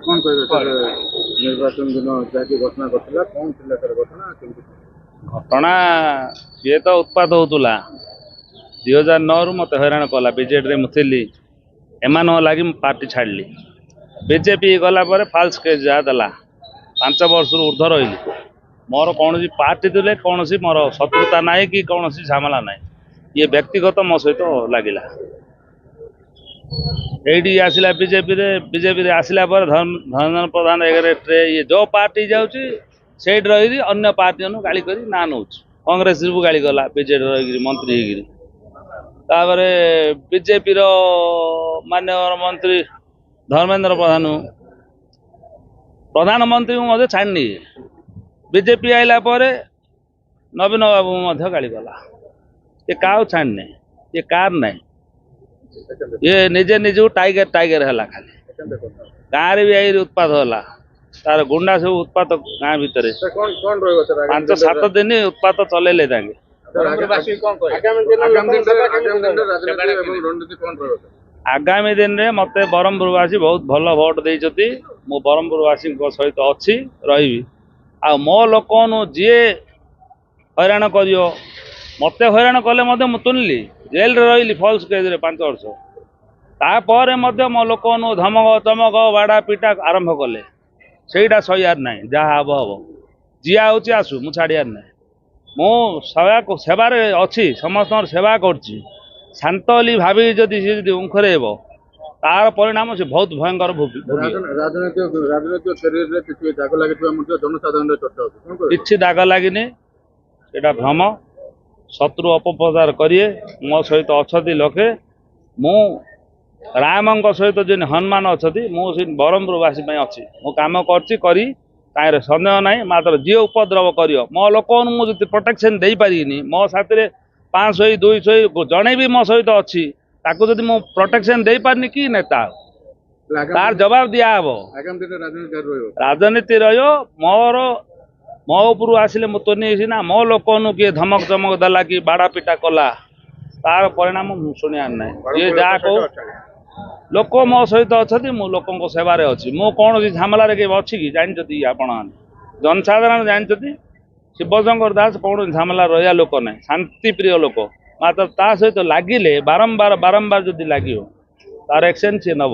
कौन निर्वाचन दिन जैसे घटना घटला कौन थिला तार घटना केमती घटना सी तो उत्पात होता 2009 रु मत हैरान कला बीजेडी मुझी एम लगी पार्टी छाड़ली बीजेपी गलापर फाल्स केस जहाँ देला 5 वर्ष ऊर्ध रही मोर कौन पार्टी दिले कौन मोर शत्रुता ना कि कौन झमेला ना ये व्यक्तिगत मो सहित लगिला ये आसला बीजेपी आसला धर्मेंद्र प्रधान एग्रेट्रे ये जो पार्टी जाऊँगी से रही अन्य पार्टी गाड़ी कर ना नौ कांग्रेस गाड़ी गला बीजेडी रही मंत्री होकर बीजेपी मान्य मंत्री धर्मेंद्र प्रधान प्रधानमंत्री को छाड़नी बीजेपी आइला नवीन बाबू गाड़ी गला ये क्या छाड़ने ये कार नहीं ये निजे निज टाइगर टाइगर है खाली गाँव भी आई उत्पात होला तार गुंडा सब उत्पात गाँ भितर 5-7 दिन उत्पात चलेले आगामी दिन में मत ब्रह्मपुरवासी बहुत भल भोट देती मु ब्रह्मपुरवासी सहित अच्छी रही आ मो लोक जी हैरान कर मत हैरान कले मु तुनली जेल रही फल्स केस 5 वर्ष तापर मो लोक धमक चमक बाड़ा पिटा आरंभ कले सेटा सह्यार ना जहाँ हम हम जी आऊँच आसू मु छाड़ार ना मु सेवार अच्छी समस्त सेवा करची शांत बोली भावी जदि सी उखरे तार परिणाम से बहुत भयंकर किसी दाग लगिनी सेटा भ्रम शत्रु अपप्रचार करिए मो सहित अच्छा लोके मु राम सहित जिन हनुमान अच्छा मुझे ब्रह्मपुरवासी अच्छी मु कम करी सन्देह ना मात्र जी उपद्रव कर मो लोक मुझे प्रोटेक्शन दे पारिनी मो साथी 500 200 जड़े भी मो सहित अच्छी ताकू जब मु प्रोटेक्शन दे पारनी कि नेता तार जवाब दिया राजनीति रो मोर मो उपर आसिले मु तो नहीं ना मो लोक किए धमक चमक देला कि बाड़ा पिटा कला तार परिणाम शुणियार ना ये जहाँ कह लोक मो सहित अच्छा मु लोक सेवार अच्छी मु कौन झमेला अच्छी कि जानते आपण जनसाधारण जानते शिवशंकर दास कौन झमेला रहा लोक ना शांतिप्रिय लोक मात्र ता सहित लगिले बारंबार बारंबार जदि लगे तार एक्शन सी नब